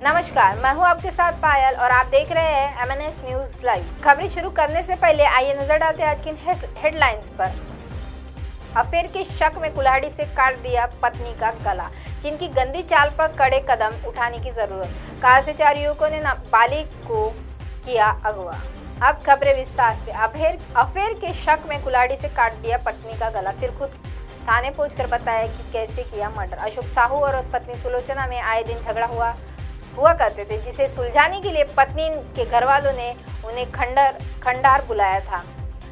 नमस्कार, मैं हूं आपके साथ पायल और आप देख रहे हैं MNS न्यूज लाइव। खबरें शुरू करने से पहले आइए नजर डालते हैं आज की हेडलाइंस पर। अफेयर के शक में कुल्हाड़ी से काट दिया पत्नी का गला, जिनकी गंदी चाल पर कड़े कदम उठाने की जरूरत। कार से 4 युवकों ने नाबालिग को किया अगवा। अब खबरें विस्तार से। अफेयर के शक में कुल्हाड़ी से काट दिया पत्नी का गला, फिर खुद थाने पहुंचकर बताया कि कैसे किया मर्डर। अशोक साहू और पत्नी सुलोचना में आए दिन झगड़ा हुआ करते थे, जिसे सुलझाने के लिए पत्नी के घर वालों ने उन्हें खंडार बुलाया था।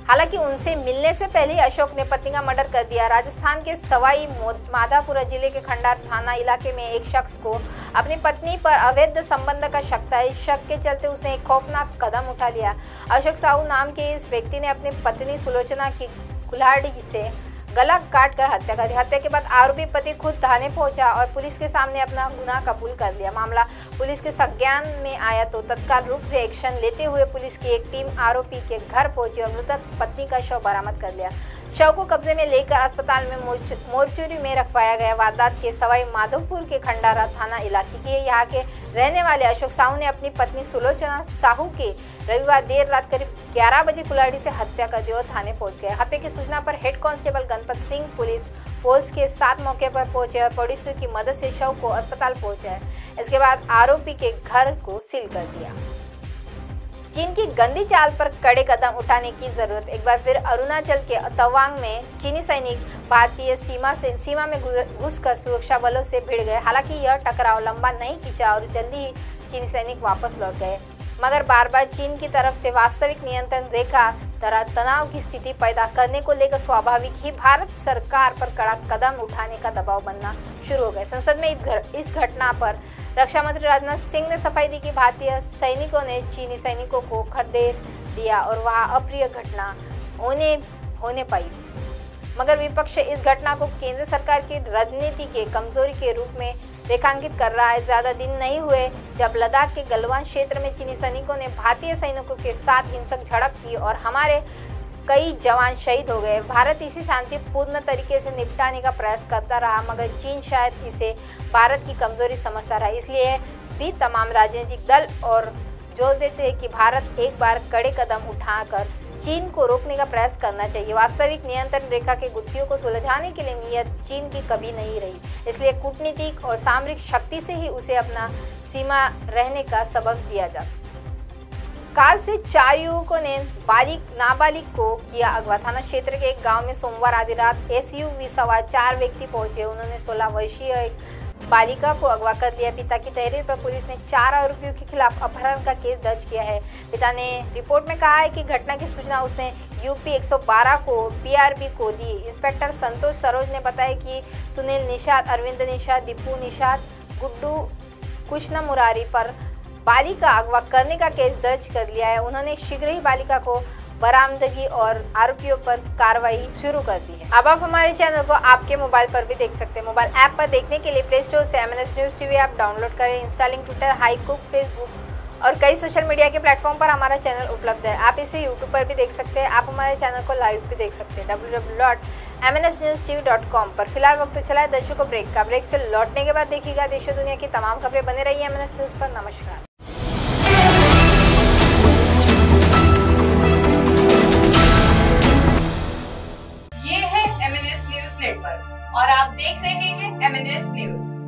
हालांकि उनसे मिलने से पहले ही अशोक ने पत्नी का मर्डर कर दिया। राजस्थान के सवाई माधोपुर जिले के खंडार थाना इलाके में एक शख्स को अपनी पत्नी पर अवैध संबंध का शक था। इस शक के चलते उसने एक खौफनाक कदम उठा लिया। अशोक साहू नाम के इस व्यक्ति ने अपनी पत्नी सुलोचना की कुल्हाड़ी से गला काट कर हत्या कर दी। हत्या के बाद आरोपी पति खुद थाने पहुंचा और पुलिस के सामने अपना गुनाह कबूल कर लिया। मामला पुलिस के संज्ञान में आया तो तत्काल रूप से एक्शन लेते हुए पुलिस की एक टीम आरोपी के घर पहुंची और मृतक पत्नी का शव बरामद कर लिया। शव को कब्जे में लेकर अस्पताल में मोर्चरी में रखवाया गया। वारदात के सवाई माधोपुर के खंडारा थाना इलाके के यहाँ के रहने वाले अशोक साहू ने अपनी पत्नी सुलोचना साहू के रविवार देर रात करीब 11 बजे कुल्हाड़ी से हत्या कर दी और थाने पहुंच गए। हत्या की सूचना पर head constable Ganpat Singh police force के साथ मौके पर पहुंचे और पड़ोसियों की मदद से शव को अस्पताल पहुंचाया। इसके बाद आरोपी के घर को सील कर दिया। चीन की गंदी चाल पर कड़े कदम उठाने की जरूरत। एक बार फिर अरुणाचल के तवांग में चीनी सैनिक भारतीय सीमा में घुसकर सुरक्षा बलों से भिड़ गए। हालांकि यह टकराव लंबा नहीं खींचा और जल्दी ही चीनी सैनिक वापस लौट गए, मगर बार बार चीन की तरफ से वास्तविक नियंत्रण रेखा तरह तनाव की स्थिति पैदा करने को लेकर स्वाभाविक ही भारत सरकार पर कड़ा कदम उठाने का दबाव बनना शुरू हो गया। संसद में इस घटना पर रक्षा मंत्री राजनाथ सिंह ने सफाई दी कि भारतीय सैनिकों ने चीनी सैनिकों को खदेड़ दिया और वहां अप्रिय घटना होने पाई, मगर विपक्ष इस घटना को केंद्र सरकार की रणनीति के कमजोरी के रूप में रेखांकित कर रहा है। ज्यादा दिन नहीं हुए जब लद्दाख के गलवान क्षेत्र में चीनी सैनिकों ने भारतीय सैनिकों के साथ हिंसक झड़प की और हमारे कई जवान शहीद हो गए। भारत इसी शांतिपूर्ण तरीके से निपटाने का प्रयास करता रहा, मगर चीन शायद इसे भारत की कमजोरी समझता रहा। इसलिए भी तमाम राजनीतिक दल और जोर देते हैं कि भारत एक बार कड़े कदम उठाकर चीन को रोकने का प्रयास करना चाहिए। वास्तविक नियंत्रण रेखा के गुत्थियों को सुलझाने के लिए नीयत चीन की कभी नहीं रही, इसलिए कूटनीतिक और सामरिक शक्ति से ही उसे अपना सीमा रहने का सबक दिया जा सकता। कार से 4 युवकों ने नाबालिग को किया अगवा। थाना क्षेत्र के एक गांव में सोमवार आधी रात SUV सवार 4 व्यक्ति पहुंचे। उन्होंने 16 वर्षीय एक बालिका को अगवा कर लिया। पिता की तहरीर पर पुलिस ने 4 आरोपियों के खिलाफ अपहरण का केस दर्ज किया है। पिता ने रिपोर्ट में कहा है कि घटना की सूचना उसने UP 112 को PRB को दी। इंस्पेक्टर संतोष सरोज ने बताया कि सुनील निषाद, अरविंद निषाद, दीपू निषाद, गुड्डू कृष्ण मुरारी पर बालिका अगवा करने का केस दर्ज कर लिया है। उन्होंने शीघ्र ही बालिका को बरामदगी और आरोपियों पर कार्रवाई शुरू कर दी है। अब आप हमारे चैनल को आपके मोबाइल पर भी देख सकते हैं। मोबाइल ऐप पर देखने के लिए प्ले स्टोर से MNS news TV app download करें। इंस्टॉलिंग ट्विटर, हाईकुक, फेसबुक और कई सोशल मीडिया के प्लेटफॉर्म पर हमारा चैनल उपलब्ध है। आप इसे यूट्यूब पर भी देख सकते हैं। आप हमारे चैनल को लाइव भी देख सकते हैं www.mnsnewstv.com पर। फिलहाल वक्त चला है दर्शकों ब्रेक का। ब्रेक से लौटने के बाद देखिएगा देश और दुनिया की तमाम खबरें। बने रहिए MNS न्यूज पर। नमस्कार। ये है MNS न्यूज नेटवर्क और आप देख रहे हैं MNS न्यूज।